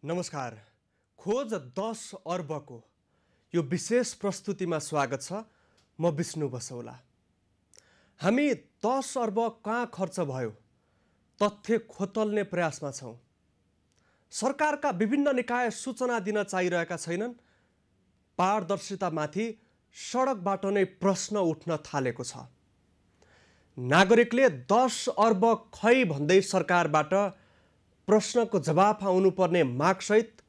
नमस्कार। खोज 10 अर्बको यो विशेष प्रस्तुतिमा स्वागत छ। म विष्णु बसौला। हामी 10 अर्ब कहाँ खर्च भयो तथ्य खोतल्ने प्रयासमा छौँ। सरकारका विभिन्न निकाय सूचना दिन चाहिरहेका छैनन्। पारदर्शितामाथि सडकबाट नै प्रश्न उठ्न थालेको छ। नागरिकले 10 अर्ब खै भन्दै सरकारबाट प्रश्नको जवाफ आउनुपर्ने मागसहित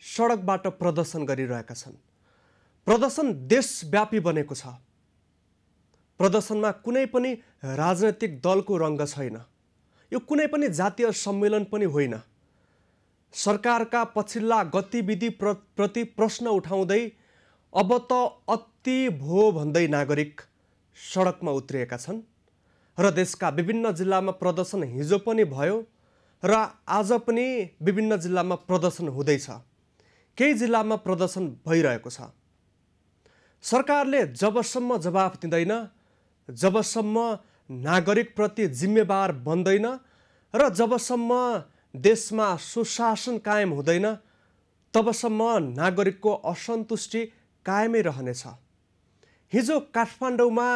सडकबाट प्रदर्शन गरिरहेका छन्। प्रदर्शन देशव्यापी बनेको छ। प्रदर्शनमा कुनै पनि राजनैतिक दलको रङ्ग छैन। यो कुनै पनि जातीय सम्मेलन पनि होइन। सरकारका पछिल्ला गतिविधि प्रति प्रश्न उठाउँदै अब त अति भो भन्दै नागरिक सडकमा उत्रिएका छन् र देशका विभिन्न जिल्लामा प्रदर्शन हिजो पनि भयो र आज पनि विभिन्न जिल्लामा प्रदर्शन हुँदैछ। केही जिल्लामा प्रदर्शन भइरहेको छ। सरकारले जबसम्म जवाफ दिँदैन, जबसम्म नागरिकप्रति जिम्मेवार बन्दैन र जबसम्म देशमा सुशासन कायम हुँदैन, तबसम्म नागरिकको असन्तुष्टि कायमै रहनेछ। हिजो काठमाडौँमा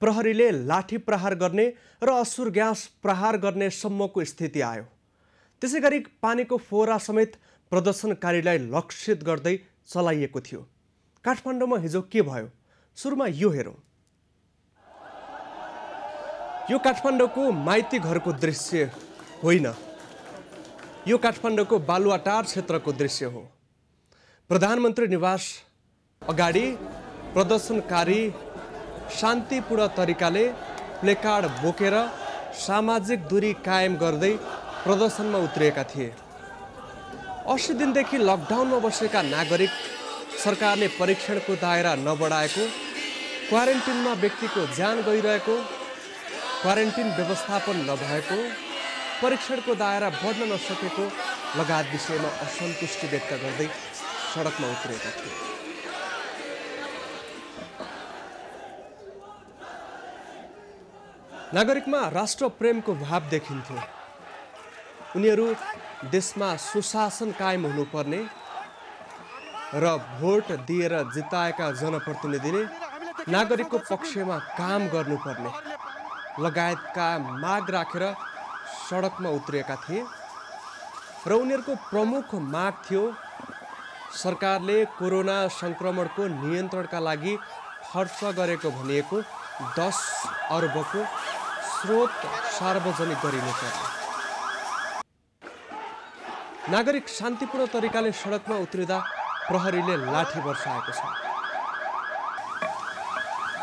प्रहरीले लाठी प्रहार गर्ने र असुर ग्यास प्रहार गर्ने सम्मको स्थिति आयो। त्यसै गरी पानीको फोहरा समेत प्रदर्शनकारीलाई लक्षित गर्दै चलाइएको थियो। काठमाडौँमा हिजो के भयो? सुरुमा यो हेरौँ। यो काठमाडौँको माइती घरको दृश्य होइन। यो काठमाडौँको बालुवाटार क्षेत्रको दृश्य हो। प्रधानमन्त्री निवास अगाडि प्रदर्शनकारी शान्तिपूर्ण तरिकाले प्लेकार्ड बोकेर सामाजिक दूरी कायम गर्दै प्रदर्शनमा उत्रिएका थिए। 80 दिनदेखि लकडाउनमा बसेका नागरिक, सरकारले परीक्षणको दायरा नबढाएको, क्वारेन्टिनमा व्यक्तिको ज्यान गइरहेको, क्वारेन्टिन व्यवस्थापन नभएको, परीक्षणको दायरा बढ्न नसकेको लगायत विषयमा असन्तुष्टि व्यक्त गर्दै सडकमा उत्रिएका थिए। नागरिकमा राष्ट्रप्रेमको भाव देखिन्थ्यो। उनीहरू देशमा सुशासन कायम हुनुपर्ने र भोट दिएर जिताएका जनप्रतिनिधिले नागरिकको पक्षमा काम गर्नुपर्ने लगायतका माग राखेर सडकमा उत्रिएका थिए र उनीहरूको प्रमुख माग थियो सरकारले कोरोना सङ्क्रमणको नियन्त्रणका लागि खर्च गरेको भनिएको 10 अर्बको स्रोत सार्वजनिक गरिनुपर्ने। नागरिक शान्तिपूर्ण तरिकाले सडकमा उत्रिँदा प्रहरीले लाठी बर्साएको छ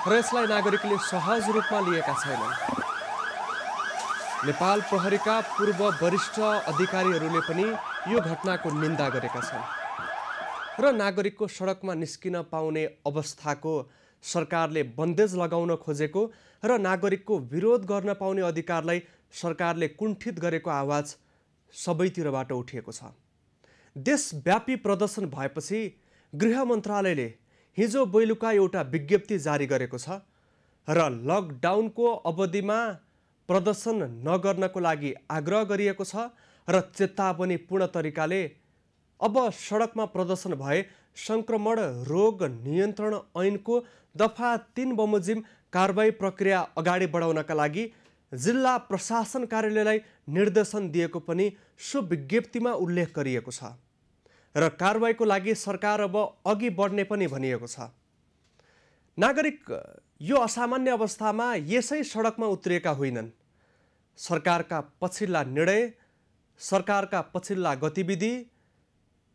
र यसलाई नागरिकले सहज रूपमा लिएका छैनन्। नेपाल प्रहरीका पूर्व वरिष्ठ अधिकारीहरूले पनि यो घटनाको निन्दा गरेका छन् र नागरिकको सडकमा निस्किन पाउने अवस्थाको सरकारले बन्देज लगाउन खोजेको र नागरिकको विरोध गर्न पाउने अधिकारलाई सरकारले कुण्ठित गरेको आवाज सबैतिरबाट उठिएको छ। देशव्यापी प्रदर्शन भएपछि गृह मन्त्रालयले हिजो बेलुका एउटा विज्ञप्ति जारी गरेको छ र लकडाउनको अवधिमा प्रदर्शन नगर्नको लागि आग्रह गरिएको छ र चेतावनी पूर्ण तरिकाले अब सडकमा प्रदर्शन भए सङ्क्रमण रोग नियन्त्रण ऐनको दफा 3 बमोजिम कारबाही प्रक्रिया अगाडि बढाउनका लागि जिल्ला प्रशासन कार्यालयलाई निर्देशन दिएको पनि सो विज्ञप्तिमा उल्लेख गरिएको छ र कारबाहीको लागि सरकार अब अघि बढ्ने पनि भनिएको छ। नागरिक यो असामान्य अवस्थामा यसै सडकमा उत्रिएका होइनन्। सरकारका पछिल्ला निर्णय, सरकारका पछिल्ला गतिविधि,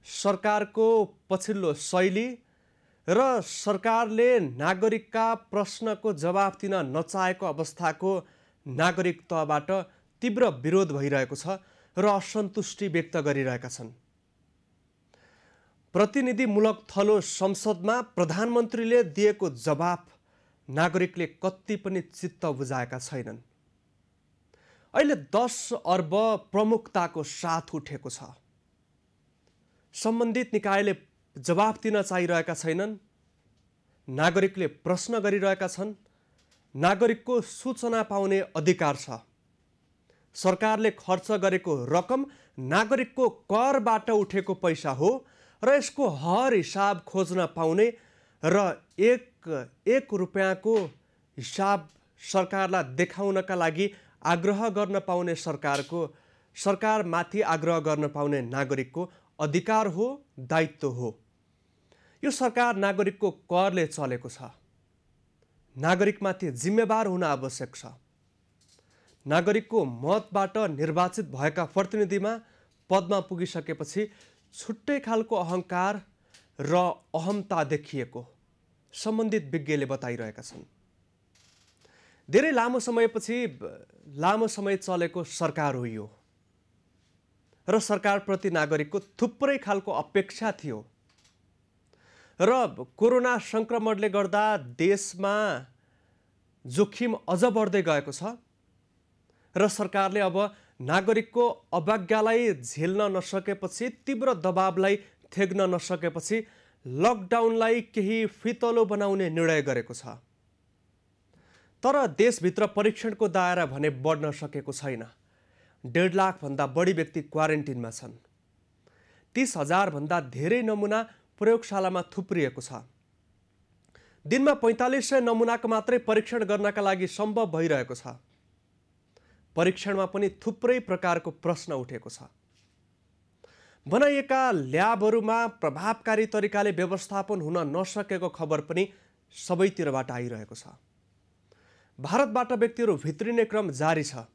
सरकारको पछिल्लो शैली र सरकारले नागरिकका प्रश्नको जवाफ दिन नचाहेको अवस्थाको नागरिक तहबाट तीव्र विरोध भइरहेको छ र असन्तुष्टि व्यक्त गरिरहेका छन्। प्रतिनिधिमूलक थलो संसदमा प्रधानमन्त्रीले दिएको जवाफ नागरिकले कति पनि चित्त बुझाएका छैनन्। अहिले 10 अर्ब प्रमुखताको साथ उठेको छ। सम्बन्धित निकायले जवाफ दिन चाहिरहेका छैनन्। नागरिकले प्रश्न गरिरहेका छन्। नागरिकको सूचना पाउने अधिकार छ। सरकारले खर्च गरेको रकम नागरिकको करबाट उठेको पैसा हो र यसको हर हिसाब खोज्न पाउने र एक रुपैयाँको हिसाब सरकारलाई देखाउनका लागि आग्रह गर्न पाउने सरकारमाथि आग्रह गर्न पाउने नागरिकको अधिकार हो, दायित्व हो। यो सरकार नागरिकको करले चलेको छ। नागरिकमाथि जिम्मेवार हुन आवश्यक छ। नागरिकको मतबाट निर्वाचित भएका प्रतिनिधिमा पदमा पुगिसकेपछि छुट्टै खालको अहङ्कार र अहमता देखिएको सम्बन्धित विज्ञले बताइरहेका छन्। धेरै लामो समय चलेको सरकार हो यो र सरकारप्रति नागरिकको थुप्रै खालको अपेक्षा थियो र कोरोना संक्रमणले गर्दा देशमा जोखिम अझ बढ्दै गएको छ र सरकारले अब नागरिकको अवज्ञालाई झेल्न नसकेपछि, तीव्र दबावलाई थेग्न नसकेपछि लकडाउनलाई केही फितलो बनाउने निर्णय गरेको छ। तर देशभित्र परीक्षणको दायरा भने बढ्न सकेको छैन। 1.5 लाखभन्दा बढी व्यक्ति क्वारेन्टिनमा छन्। 30,000 भन्दा धेरै नमुना प्रयोगशालामा थुप्रिएको छ। दिनमा 4500 नमुनाको मात्रै परीक्षण गर्नका लागि सम्भव भइरहेको छ। परीक्षणमा पनि थुप्रै प्रकारको प्रश्न उठेको छ। बनाइएका ल्याबहरूमा प्रभावकारी तरिकाले व्यवस्थापन हुन नसकेको खबर पनि सबैतिरबाट आइरहेको छ। भारतबाट व्यक्तिहरू भित्रिने क्रम जारी छ।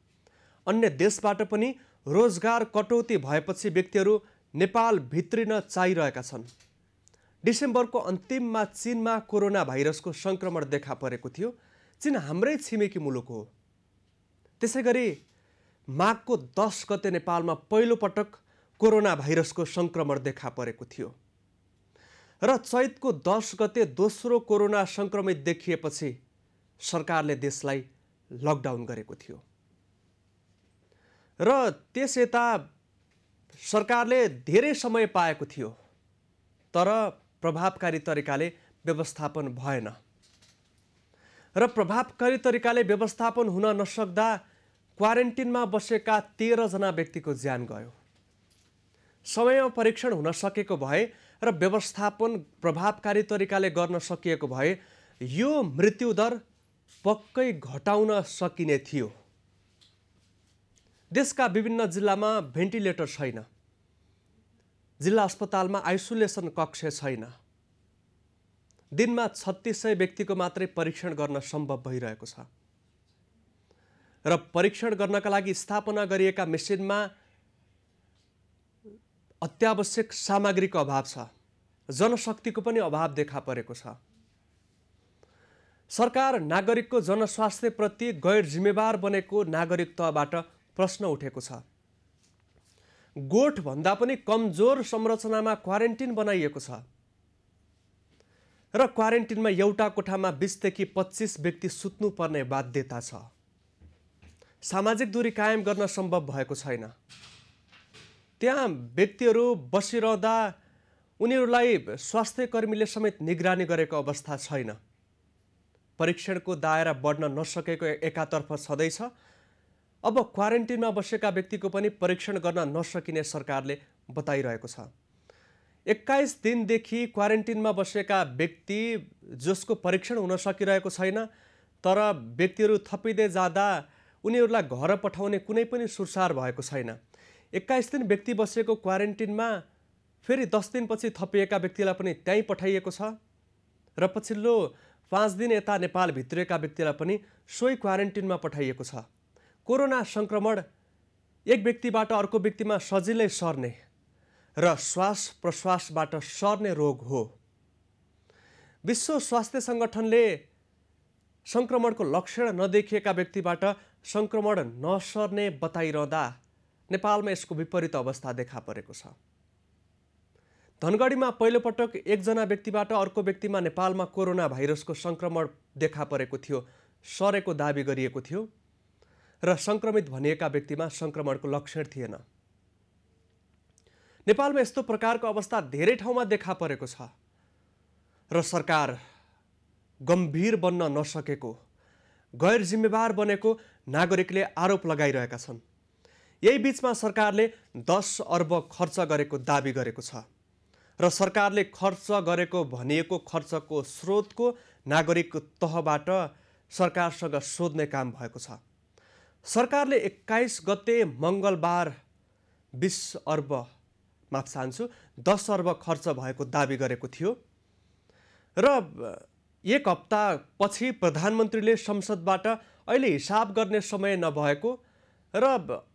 अन्य देशबाट पनि रोजगार कटौती भएपछि व्यक्तिहरू नेपाल भित्रिन चाहिरहेका छन्। डिसेम्बरको अन्तिममा चीनमा कोरोना भाइरसको संक्रमण देखा परेको थियो। चीन हाम्रै छिमेकी मुलुक हो। त्यसैगरी माघको 10 गते नेपालमा पहिलो पटक कोरोना भाइरसको संक्रमण देखा परेको थियो र चैतको 10 गते दोस्रो कोरोना संक्रमित देखिएपछि सरकारले देशलाई लकडाउन गरेको थियो र त्यस यता सरकारले धेरै समय पाएको थियो, तर प्रभावकारी तरिकाले व्यवस्थापन भएन र प्रभावकारी तरिकाले व्यवस्थापन हुन नसक्दा क्वारेन्टिनमा बसेका 13 जना व्यक्तिको ज्यान गयो। समयमा परीक्षण हुन सकेको भए र व्यवस्थापन प्रभावकारी तरिकाले गर्न सकिएको भए यो मृत्युदर पक्कै घटाउन सकिने थियो। देशका विभिन्न जिल्लामा भेन्टिलेटर छैन। जिल्ला अस्पतालमा आइसोलेसन कक्ष छैन। दिनमा 3600 व्यक्तिको मात्रै परीक्षण गर्न सम्भव भइरहेको छ र परीक्षण गर्नका लागि स्थापना गरिएका मेसिनमा अत्यावश्यक सामग्रीको अभाव छ। जनशक्तिको पनि अभाव देखा परेको छ। सरकार नागरिकको जनस्वास्थ्यप्रति गैर जिम्मेवार बनेको नागरिक तहबाट प्रश्न उठेको छ। गोठ भन्दा पनि कमजोर संरचनामा क्वारेन्टिन बनाइएको छ र क्वारेन्टिनमा एउटा कोठामा 20 देखि 25 व्यक्ति सुत्नु पर्ने बाध्यता छ। सामाजिक दूरी कायम गर्न सम्भव भएको छैन। त्यहाँ व्यक्तिहरू बसिरहँदा उनीहरूलाई स्वास्थ्य कर्मीले समेत निगरानी गरेको अवस्था छैन। परीक्षणको दायरा बढ्न नसकेको एकातर्फ छँदैछ। अब क्वारेन्टिनमा बसेका व्यक्तिको पनि परीक्षण गर्न नसकिने सरकारले बताइरहेको छ। 21 दिनदेखि क्वारेन्टिनमा बसेका व्यक्ति जसको परीक्षण हुन सकिरहेको छैन, तर व्यक्तिहरू थपिँदै जाँदा उनीहरूलाई घर पठाउने कुनै पनि सुरसार भएको छैन। 21 दिन व्यक्ति बसेको क्वारेन्टिनमा फेरि 10 दिनपछि थपिएका व्यक्तिलाई पनि त्यहीँ पठाइएको छ र पछिल्लो 5 दिन यता नेपाल भित्रिएका व्यक्तिलाई पनि सोही क्वारेन्टिनमा पठाइएको छ। कोरोना संक्रमण एक व्यक्तिबाट अर्को व्यक्तिमा सजिलै सर्ने र श्वास प्रश्वासबाट सर्ने रोग हो। विश्व स्वास्थ्य संगठनले संक्रमणको लक्षण नदेखिएका व्यक्तिबाट संक्रमण नसर्ने बताइरहँदा नेपालमा यसको विपरीत अवस्था देखा परेको छ। धनगढीमा पहिलोपटक एकजना व्यक्तिबाट अर्को व्यक्तिमा नेपालमा कोरोना भाइरसको संक्रमण देखा परेको थियो, सरेको दाबी गरिएको थियो र संक्रमित भनिएका व्यक्तिमा संक्रमणको लक्षण थिएन। नेपालमा यस्तो प्रकारको अवस्था धेरै ठाउँमा देखा परेको छ र सरकार गम्भीर बन्न नसकेको, गैर जिम्मेवार बनेको नागरिकले आरोप लगाइरहेका छन्। यही बीचमा सरकारले 10 अर्ब खर्च गरेको दाबी गरेको छ र सरकारले खर्च गरेको भनिएको खर्चको स्रोतको नागरिक तहबाट सरकारसँग सोध्ने काम भएको छ। सरकारले 21 गते मङ्गलबार 10 अर्ब खर्च भएको दाबी गरेको थियो र एक हप्ता पछि प्रधानमन्त्रीले संसदबाट अहिले हिसाब गर्ने समय नभएको र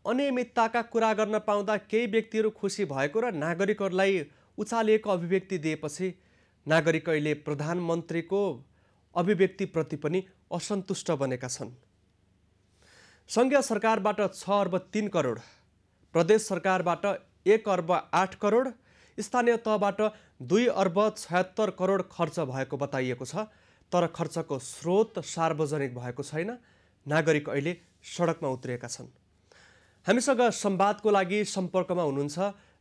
अनियमितताका कुरा गर्न पाउँदा केही व्यक्तिहरू खुसी भएको र नागरिकहरूलाई उचालिएको अभिव्यक्ति दिएपछि नागरिक अहिले प्रधानमन्त्रीको अभिव्यक्तिप्रति पनि असन्तुष्ट बनेका छन्। सङ्घीय सरकारबाट 6 अर्ब 3 करोड, प्रदेश सरकारबाट 1 अर्ब 8 करोड, स्थानीय तहबाट 2 अर्ब 76 करोड खर्च भएको बताइएको छ। तर खर्चको स्रोत सार्वजनिक भएको छैन। नागरिक अहिले सडकमा उत्रिएका छन्। हामीसँग संवादको लागि सम्पर्कमा हुनुहुन्छ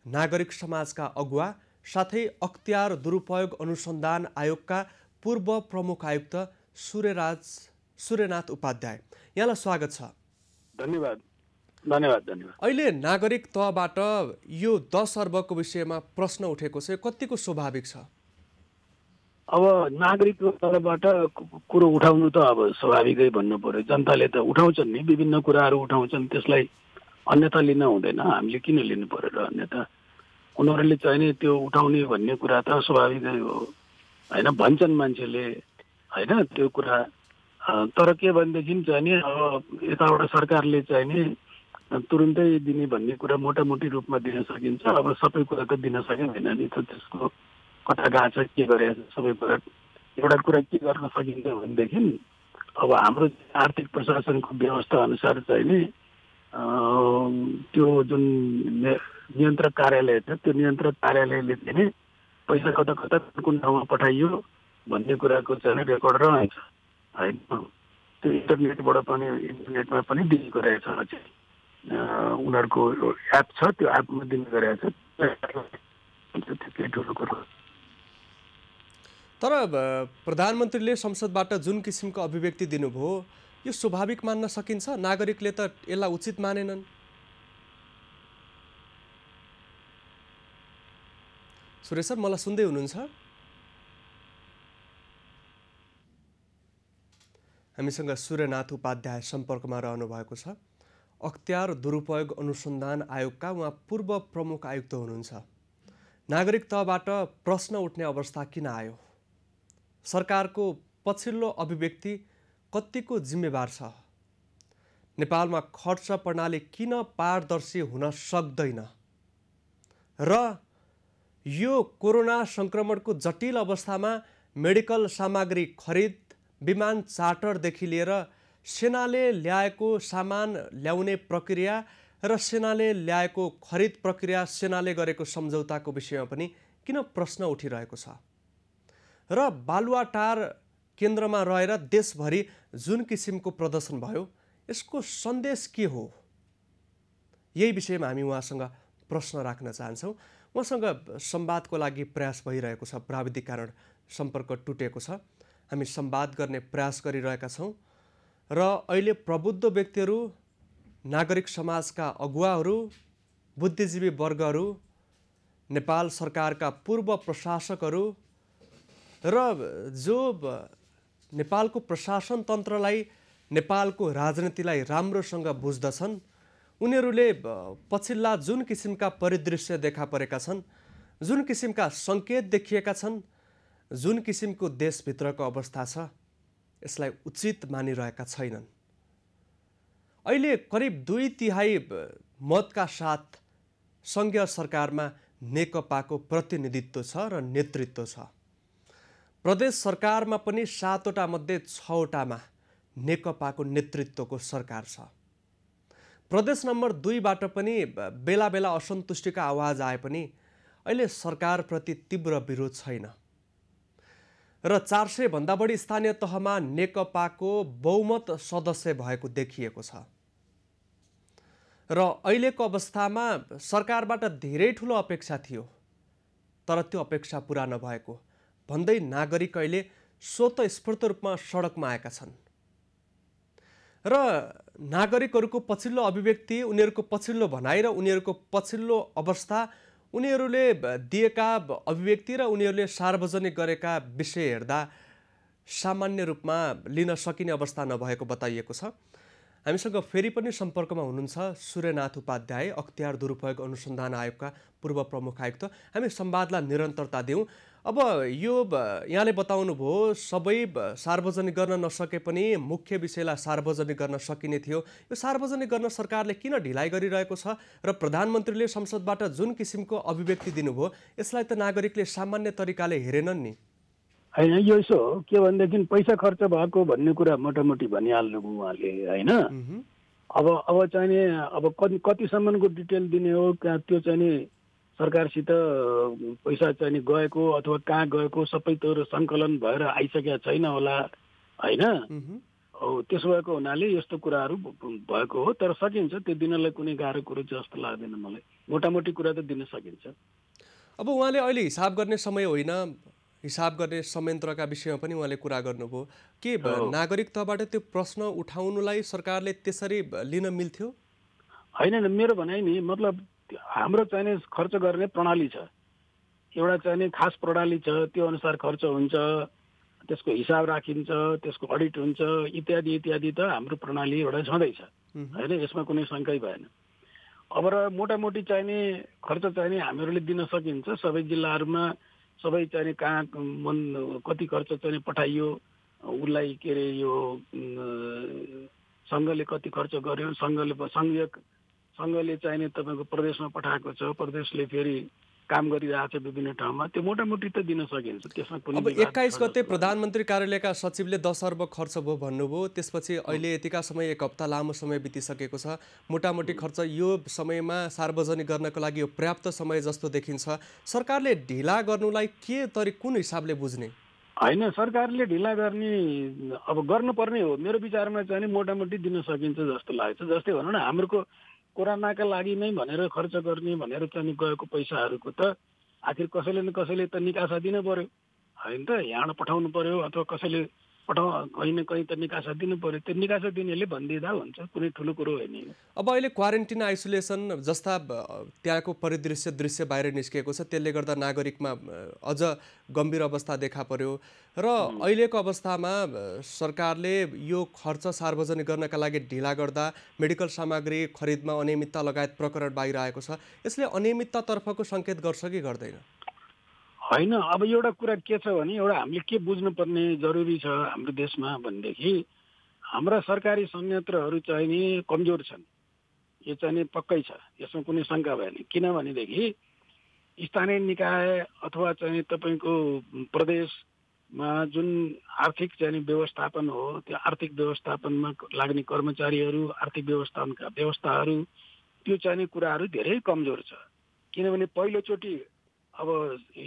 नागरिक समाजका अगुवा साथै अख्तियार दुरुपयोग अनुसन्धान आयोगका पूर्व प्रमुख आयुक्त सूर्यनाथ उपाध्याय। यहाँलाई स्वागत छ। धन्यवाद। अहिले नागरिक तहबाट यो 10 अर्बको विषयमा प्रश्न उठेको छ, कतिको स्वाभाविक छ? अब नागरिकको तर्फबाट कुरो उठाउनु त अब स्वाभाविकै भन्नु पर्यो। जनताले त उठाउँछन् नि, विभिन्न कुराहरू उठाउँछन्, त्यसलाई अन्यथा लिन हुँदैन। हामीले किन लिनु पर्यो र अन्यथा? उनीहरूले चाहिने त्यो उठाउने भन्ने कुरा त स्वाभाविकै हो होइन, भन्छन् मान्छेले होइन त्यो कुरा। तर के भनेदेखि चाहिने अब यताबाट सरकारले चाहिने तुरुन्तै दिने भन्ने कुरा मोटामोटी रूपमा दिन सकिन्छ। अब सबै कुरा त दिन सकिँदैन नि, त त्यसको कता गएको छ, के गरेको छ, सबै कुरा। एउटा कुरा के गर्न सकिन्छ भनेदेखि अब हाम्रो आर्थिक प्रशासनको व्यवस्था अनुसार चाहिने त्यो जुन नियन्त्रक कार्यालय छ, त्यो नियन्त्रक कार्यालयले चाहिँ पैसा कता कता कुन ठाउँमा पठाइयो भन्ने कुराको चाहिँ रेकर्ड रहन्छ होइन। त्यो इन्टरनेटमा पनि दिएको रहेछ। उनीहरूको एप छ, त्यो एपमा दिने गरेको छ। तर प्रधानमन्त्रीले संसदबाट जुन किसिमको अभिव्यक्ति दिनुभयो यो स्वाभाविक मान्न सकिन्छ? नागरिकले त यसलाई उचित मानेनन्। सुरेश सर, मलाई सुन्दै हुनुहुन्छ? हामीसँग सूर्यनाथ उपाध्याय सम्पर्कमा रहनु भएको छ। अख्तियार दुरुपयोग अनुसन्धान आयोगका उहाँ पूर्व प्रमुख आयुक्त हुनुहुन्छ। नागरिक तहबाट प्रश्न उठ्ने अवस्था किन आयो? सरकारको पछिल्लो अभिव्यक्ति कतिको जिम्मेवार छ? नेपालमा खर्च प्रणाली किन पारदर्शी हुन सक्दैन? र यो कोरोना सङ्क्रमणको जटिल अवस्थामा मेडिकल सामग्री खरिद, विमान चार्टरदेखि लिएर सेनाले ल्याएको सामान ल्याउने प्रक्रिया र सेनाले ल्याएको खरिद प्रक्रिया, सेनाले गरेको सम्झौताको विषयमा पनि किन प्रश्न उठिरहेको छ? र बालुवाटार केन्द्रमा रहेर देशभरि जुन किसिमको प्रदर्शन भयो यसको सन्देश के हो? यही विषयमा हामी उहाँसँग प्रश्न राख्न चाहन्छौँ। उहाँसँग संवादको लागि प्रयास भइरहेको छ, प्राविधिक कारण सम्पर्क टुटेको छ। हामी संवाद गर्ने प्रयास गरिरहेका छौँ र अहिले प्रबुद्ध व्यक्तिहरू, नागरिक समाजका अगुवाहरू, बुद्धिजीवी वर्गहरू, नेपाल सरकारका पूर्व प्रशासकहरू र जो नेपालको प्रशासन तन्त्रलाई, नेपालको राजनीतिलाई राम्रोसँग बुझ्दछन्, उनीहरूले पछिल्ला जुन किसिमका परिदृश्य देखा परेका छन्, जुन किसिमका सङ्केत देखिएका छन्, जुन किसिमको देशभित्रको अवस्था छ, यसलाई उचित मानिरहेका छैनन्। अहिले करिब 2/3 मतका साथ सङ्घीय सरकारमा नेकपाको प्रतिनिधित्व छ र नेतृत्व छ। प्रदेश सरकारमा पनि 7वटा मध्ये 6वटामा नेकपाको नेतृत्वको सरकार छ। प्रदेश नम्बर 2बाट पनि बेला बेला असन्तुष्टिका आवाज आए पनि अहिले सरकारप्रति तीव्र विरोध छैन र 400 भन्दा बढी स्थानीय तहमा नेकपाको बहुमत सदस्य भएको देखिएको छ। र अहिलेको अवस्थामा सरकारबाट धेरै ठुलो अपेक्षा थियो, तर त्यो अपेक्षा पुरा नभएको भन्दै नागरिक अहिले स्वतस्फूर्त रूपमा सडकमा आएका छन्। र नागरिकहरूको पछिल्लो अभिव्यक्ति, उनीहरूको पछिल्लो भनाइ र उनीहरूको पछिल्लो अवस्था, उनीहरूले दिएका अभिव्यक्ति र उनीहरूले सार्वजनिक गरेका विषय हेर्दा सामान्य रूपमा लिन सकिने अवस्था नभएको बताइएको छ। हामीसँग फेरि पनि सम्पर्कमा हुनुहुन्छ सूर्यनाथ उपाध्याय, अख्तियार दुरुपयोग अनुसन्धान आयोगका पूर्व प्रमुख आयुक्त। हामी संवादलाई निरन्तरता दिउँ। अब यो यहाँले बताउनुभयो सबै सार्वजनिक गर्न नसके पनि मुख्य विषयलाई सार्वजनिक गर्न सकिने थियो। यो सार्वजनिक गर्न सरकारले किन ढिलाइ गरिरहेको छ र प्रधानमन्त्रीले संसदबाट जुन किसिमको अभिव्यक्ति दिनुभयो यसलाई त नागरिकले सामान्य तरिकाले हेरेनन् नि। होइन, यो यसो हो के भनेदेखि पैसा खर्च भएको भन्ने कुरा मोटामोटी भनिहाल्नुभयो उहाँले, होइन। अब चाहिँ नि अब कतिसम्मको डिटेल दिने हो, त्यो चाहिँ नि सरकारसित पैसा चाहिँ नि गएको अथवा कहाँ गएको सबै त्यो सङ्कलन भएर आइसकेका छैन होला, होइन। त्यसो भएको हुनाले यस्तो कुराहरू भएको हो। तर सकिन्छ त्यो दिनलाई कुनै गाह्रो कुरो चाहिँ जस्तो लाग्दैन मलाई। मोटामोटी कुरा त दिन सकिन्छ। अब उहाँले अहिले हिसाब गर्ने समय होइन, हिसाब गर्ने संयन्त्रका विषयमा पनि उहाँले कुरा गर्नुभयो के नागरिक तहबाट त्यो प्रश्न उठाउनुलाई सरकारले त्यसरी लिन मिल्थ्यो? होइन, मेरो भनाइ नि मतलब हाम्रो चाहिने खर्च गर्ने प्रणाली छ, एउटा चाहिने खास प्रणाली छ, त्यो अनुसार खर्च हुन्छ, त्यसको हिसाब राखिन्छ, त्यसको अडिट हुन्छ, इत्यादि इत्यादि त हाम्रो प्रणाली एउटा छँदैछ, होइन। यसमा कुनै शङ्कै भएन। अब र मोटामोटी चाहिने खर्च चाहिने हामीहरूले दिन सकिन्छ। सबै जिल्लाहरूमा सबै चाहिने कहाँ कति खर्च चाहिने पठाइयो, उसलाई के अरे यो सङ्घले कति खर्च गर्यो, सङ्घले चाहिने तपाईँको प्रदेशमा पठाएको छ, प्रदेशले फेरि काम गरिरहेछ विभिन्न ठाउँमा, त्यो मोटामोटी त दिन सकिन्छ। त्यसमा कुनै अब 21 गते प्रधानमन्त्री कार्यालयका सचिवले 10 अर्ब खर्च भयो भन्नुभयो। त्यसपछि अहिले यतिका समय 1 हप्ता लामो समय बितिसकेको छ। मोटामोटी खर्च यो समयमा सार्वजनिक गर्नको लागि यो पर्याप्त समय जस्तो देखिन्छ। सरकारले ढिला गर्नुलाई कुन हिसाबले बुझ्ने? होइन, सरकारले ढिला गर्ने अब गर्नुपर्ने हो मेरो विचारमा चाहिँ मोटामोटी दिन सकिन्छ जस्तो लाग्छ। जस्तै भनौँ न, हाम्रो कोरोनाका लागि नै भनेर खर्च गर्ने भनेर चाहिँ गएको पैसाहरूको त आखिर कसैले न कसैले त निकासा दिनु पर्यो, होइन त। यहाँ पठाउनु पर्यो अथवा कसैले कहीँ न कहीँ त निकासा दिनु पर्यो। त्यो निकासा दिनेले भनिदिँदा हुन्छ, कुनै ठुलो कुरो होइन। अब अहिले क्वारेन्टिन आइसोलेसन जस्ता त्यहाँको दृश्य बाहिर निस्किएको छ, त्यसले गर्दा नागरिकमा अझ गम्भीर अवस्था देखा पर्यो र अहिलेको अवस्थामा सरकारले यो खर्च सार्वजनिक गर्नका लागि ढिला गर्दा मेडिकल सामग्री खरिदमा अनियमितता लगायत प्रकरण बाहिर आएको छ। यसले अनियमिततातर्फको सङ्केत गर्छ कि गर्दैन? होइन, अब एउटा कुरा के छ भने एउटा हामीले के बुझ्नुपर्ने जरुरी छ हाम्रो देशमा भनेदेखि हाम्रा सरकारी संयन्त्रहरू चाहिँ नि कमजोर छन्। यो चाहिँ नि पक्कै छ, यसमा कुनै शङ्का भएन। किनभनेदेखि स्थानीय निकाय अथवा चाहिँ तपाईँको प्रदेशमा जुन आर्थिक चाहिँ व्यवस्थापन हो, त्यो आर्थिक व्यवस्थापनमा लाग्ने कर्मचारीहरू, आर्थिक व्यवस्थापनका व्यवस्थाहरू, त्यो चाहिने कुराहरू धेरै कमजोर छ। किनभने पहिलोचोटि अब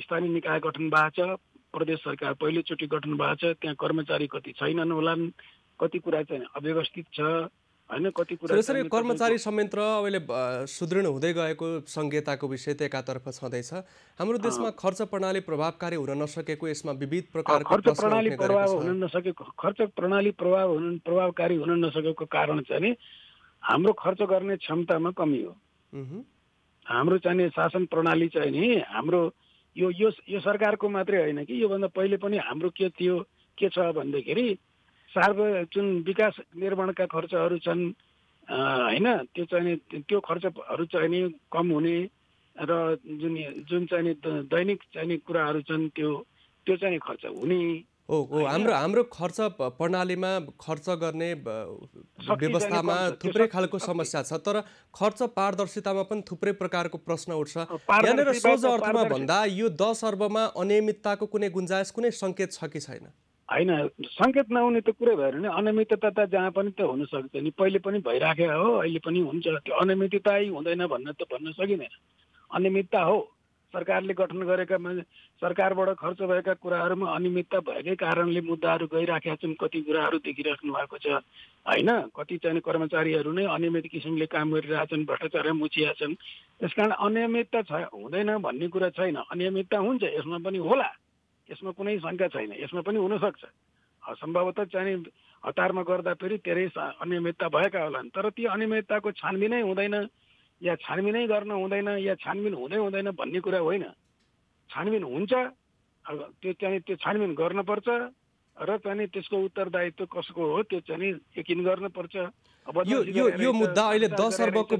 स्थानीय निकाय गठन भएको छ, प्रदेश सरकार पहिलोचोटि गठन भएको छ, त्यहाँ कर्मचारी कति छैनन् होलान्, कति कुरा चाहिँ अव्यवस्थित छ, होइन। कति कुरा यसरी कर्मचारी संयन्त्र अहिले सुदृढ हुँदै गएको संहिताको विषय त एकातर्फ छँदैछ। हाम्रो देशमा खर्च प्रणाली प्रभावकारी हुन नसकेको, यसमा विविध प्रकारको खर्च प्रणाली प्रभावकारी हुन नसकेको कारण चाहिँ हाम्रो खर्च गर्ने क्षमतामा कमी हो। हाम्रो चाहिने शासन प्रणाली चाहिँ नि हाम्रो यो सरकारको मात्रै होइन कि योभन्दा पहिले पनि हाम्रो के थियो, के छ भन्दाखेरि जुन विकास निर्माणका खर्चहरू छन्, होइन, त्यो चाहिँ त्यो खर्चहरू चाहिँ नि कम हुने र जुन चाहिँ दैनिक चाहिने कुराहरू छन् त्यो चाहिँ खर्च हुने हाम्रो खर्च प्रणालीमा खर्च गर्ने व्यवस्थामा थुप्रै खालको समस्या छ। तर खर्च पारदर्शितामा पनि थुप्रै प्रकारको प्रश्न उठ्छ। यहाँनिर सोझो अर्थमा भन्दा यो 10 अर्बमा अनियमितताको कुनै गुन्जाइस, कुनै सङ्केत छ कि छैन? होइन, सङ्केत नहुने त कुरै भएर नि अनियमितता त जहाँ पनि त हुनसक्छ नि, पहिले पनि भइराखेको हो, अहिले पनि हुन्छ। त्यो अनियमितता हुँदैन भन्न सकिँदैन। अनियमितता हो, सरकारले गठन गरेका सरकारबाट खर्च भएका कुराहरूमा अनियमितता भएकै कारणले मुद्दाहरू गइराखेका छन्। कति कुराहरू देखिराख्नु भएको छ, होइन। कति चाहिँ कर्मचारीहरू नै अनियमित किसिमले काम गरिरहेछन्, भ्रष्टाचार मुछिया छन्। त्यसकारण अनियमितता हुँदैन भन्ने कुरा छैन। अनियमितता हुन्छ, यसमा पनि होला, यसमा कुनै शङ्का छैन, यसमा पनि हुनसक्छ। सम्भवतः चाहिँ हतारमा गर्दा फेरि धेरै अनियमितता भएका होलान्, तर ती अनियमितताको छानबिनै हुँदैन या छानबिनै गर्न हुँदैन या छानबिन हुँदै हुँदैन भन्ने कुरा होइन। छानबिन हुन्छ, त्यो छानबिन गर्नुपर्छ र चाहिँ त्यसको उत्तरदायित्व कसको हो त्यो चाहिँ यकिन गर्नुपर्छ। यो मुद्दा अहिले 10 अर्बको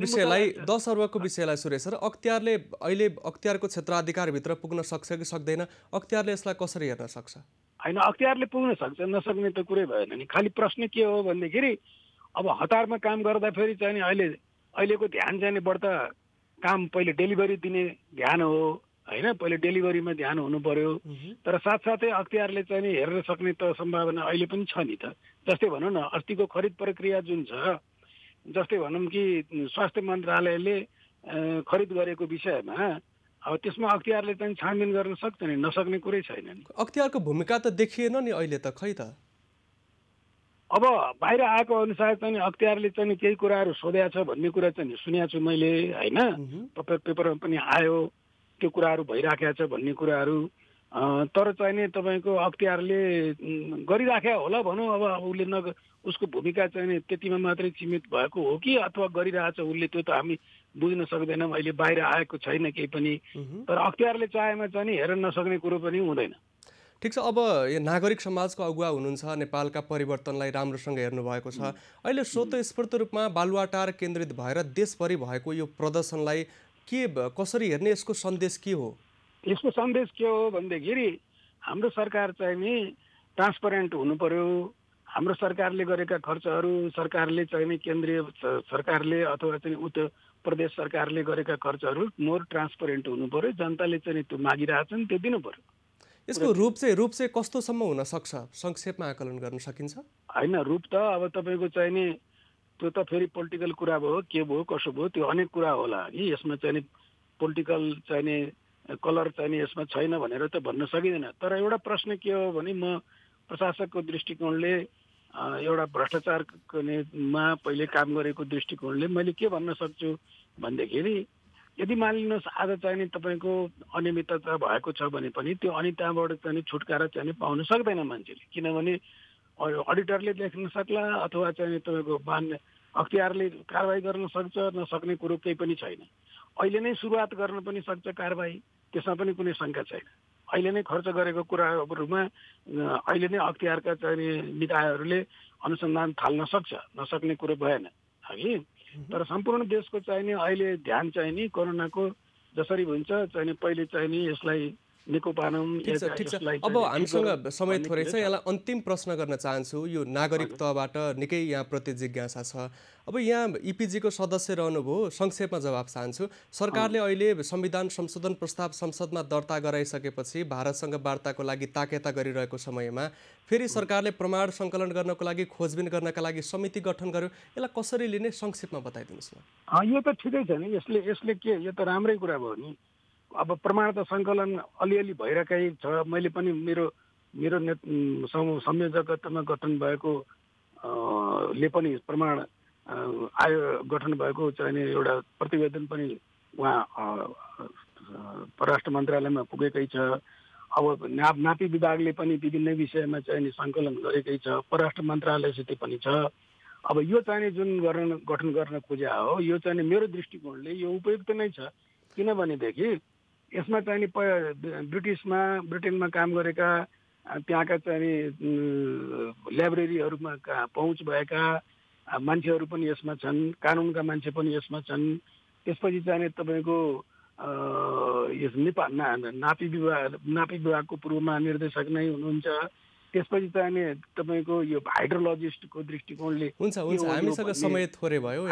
विषयलाई सुरेश सर, अहिले अख्तियारको क्षेत्राधिकारभित्र पुग्न सक्छ कि सक्दैन? अख्तियारले यसलाई कसरी हेर्न सक्छ? होइन, अख्तियारले पुग्न सक्छ, नसक्ने त कुरै भएन नि। खालि प्रश्न के हो भन्दाखेरि अब हतारमा काम गर्दाखेरि चाहिँ अहिलेको ध्यान चाहिँ बढ्ता काम पहिले डेलिभरी दिने ध्यान हो होइन, पहिले डेलिभरीमा ध्यान हुनु पर्यो। तर साथसाथै अख्तियारले चाहिँ हेर्न सक्ने त सम्भावना अहिले पनि छ नि त। जस्तै भनौँ न, अस्तिको खरिद प्रक्रिया जुन छ, जस्तै भनौँ कि स्वास्थ्य मन्त्रालयले खरिद गरेको विषयमा अब त्यसमा अख्तियारले चाहिँ छानबिन गर्न सक्छ नि, नसक्ने कुरै छैन नि। अख्तियारको भूमिका त देखिएन नि अहिले त, खै त। अब बाहिर आएको अनुसार चाहिँ अख्तियारले चाहिँ केही कुराहरू सोधेको छ भन्ने कुरा चाहिँ सुनेको छु मैले होइन, पेपरमा पनि आयो त्यो कुराहरू भइराखेको छ भन्ने कुराहरू। तर चाहिँ तपाईँको अख्तियारले गरिराखे होला भनौँ। अब उसले उसको भूमिका चाहिँ त्यतिमा मात्रै सीमित भएको हो कि अथवा गरिरहेछ उसले, त्यो त हामी बुझ्न सक्दैनौँ। अहिले बाहिर आएको छैन केही पनि, तर अख्तियारले चाहेमा चाहिँ हेर्न नसक्ने कुरो पनि हुँदैन। ठिक छ, अब यो नागरिक समाजको अगुवा हुनुहुन्छ, नेपालका परिवर्तनलाई राम्रोसँग हेर्नुभएको छ। अहिले स्वतस्फूर्त रूपमा बालुवाटार केन्द्रित भएर देशभरि भएको यो प्रदर्शनलाई कसरी हेर्ने, यसको सन्देश के हो? यसको सन्देश के हो भन्दाखेरि हाम्रो सरकार चाहिँ नि ट्रान्सपरेन्ट हुनु पर्यो। हाम्रो सरकारले गरेका खर्चहरू, सरकारले चाहिँ नि केन्द्रीय सरकारले अथवा चाहिँ उत्तर प्रदेश सरकारले गरेका खर्चहरू मोर ट्रान्सपरेन्ट हुनु पर्यो। जनताले चाहिँ त्यो मागिरहेछन्, त्यो दिनु पर्यो। यसको रूप चाहिँ कस्तोसम्म हुन सक्छ, संक्षेपमा आकलन गर्न सकिन्छ? होइन, रूप त अब तपाईँको चाहिँ नि त्यो त फेरि पोलिटिकल कुरा भयो, के भयो कसो भयो, त्यो अनेक कुरा होला नि। यसमा चाहिँ नि पोलिटिकल चाहिँ नि कलर चाहिँ नि यसमा छैन भनेर त भन्न सकिँदैन। तर एउटा प्रश्न के हो भने म प्रशासकको दृष्टिकोणले, एउटा भ्रष्टाचारमा पहिले काम गरेको दृष्टिकोणले मैले के भन्न सक्छु भन्दाखेरि यदि मानिलिनुहोस् आज चाहिँ नि तपाईँको अनियमितता भएको छ भने पनि त्यो अनियमितताबाट चाहिँ छुटकारा चाहिँ पाउन सक्दैन मान्छेले, किनभने अडिटरले देख्न सक्ला अथवा चाहिँ तपाईँको मान्य अख्तियारले कारवाही गर्न सक्छ, नसक्ने कुरो केही पनि छैन। अहिले नै सुरुवात गर्न पनि सक्छ कारवाही, त्यसमा पनि कुनै शङ्का छैन। अहिले नै खर्च गरेको कुराहरूमा अहिले नै अख्तियारका चाहिँ निकायहरूले अनुसन्धान थाल्न सक्छ, नसक्ने कुरो भएन हगि। तर सम्पूर्ण देशको चाहिँ नि अहिले ध्यान चाहिँ नि कोरोनाको जसरी हुन्छ चाहिँ पहिले चाहिँ नि यसलाई निको पार्नु। ठिक छ, अब हामीसँग समय थोरै छ, यसलाई अन्तिम प्रश्न गर्न चाहन्छु। यो नागरिक तहबाट निकै यहाँ प्रति जिज्ञासा छ। अब यहाँ इपिजीको सदस्य रहनुभयो, संक्षेपमा जवाब चाहन्छु। सरकारले अहिले संविधान संशोधन प्रस्ताव संसदमा दर्ता गराइसकेपछि भारतसँग वार्ताको लागि ताकेता गरिरहेको समयमा फेरि सरकारले प्रमाण सङ्कलन गर्नको लागि, खोजबिन गर्नका लागि समिति गठन गर्यो। यसलाई कसरी लिने, संक्षेपमा बताइदिनुहोस् न। यो त ठिकै छ नि, यसले के, यो त राम्रै कुरा भयो नि। अब प्रमाण त सङ्कलन अलिअलि भइरहेकै छ। मैले पनि मेरो संयोजकत्वमा गठन भएको ले पनि प्रमाण आयोग गठन भएको चाहिँ एउटा प्रतिवेदन पनि उहाँ परराष्ट्र मन्त्रालयमा पुगेकै छ। अब नापी विभागले पनि विभिन्न विषयमा चाहिँ सङ्कलन गरेकै छ, परराष्ट्र मन्त्रालयसित पनि छ। अब यो चाहिँ जुन गठन गर्न खोज्या हो, यो चाहिँ मेरो दृष्टिकोणले यो उपयुक्त नै छ। किनभनेदेखि यसमा चाहिँ ब्रिटेनमा काम गरेका त्यहाँका चाहिँ लाइब्रेरीहरूमा पहुँच भएका मान्छेहरू पनि यसमा छन्, कानुनका मान्छे पनि यसमा छन्। त्यसपछि चाहिँ तपाईँको यस नापी विभागको पूर्व महानिर्देशक नै हुनुहुन्छ। त्यसपछि चाहिँ तपाईँको यो हाइड्रोलोजिस्टको दृष्टिकोणले हुन्छ हामीसँग समय थोरै भयो,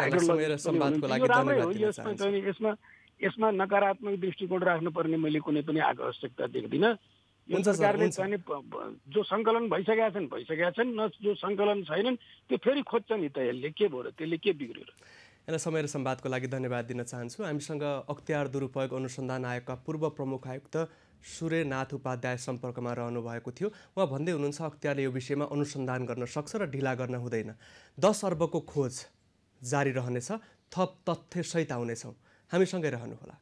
संवादको लागि धन्यवाद दिन चाहन्छु। यसमा नकारात्मक दृष्टिकोण राख्नुपर्ने मैले कुनै पनि आवश्यकता देख्दिनँ। यो सरकारले चाहिँ जो सङ्कलन भइसकेका छन्, न जो सङ्कलन छैनन् त्यो फेरि खोज्छ नि त। यसले के भयो र, त्यसले के बिग्रियो र? यसलाई समय र संवादको लागि धन्यवाद दिन चाहन्छु। हामीसँग अख्तियार दुरुपयोग अनुसन्धान आयोगका पूर्व प्रमुख आयुक्त सूर्यनाथ उपाध्याय सम्पर्कमा रहनुभएको थियो। उहाँ भन्दै हुनुहुन्छ अख्तियारले यो विषयमा अनुसन्धान गर्न सक्छ र ढिला गर्न हुँदैन। 10 अर्बको खोज जारी रहनेछ, थप तथ्यसहित आउनेछौँ। हामीसँगै रहनुहोला।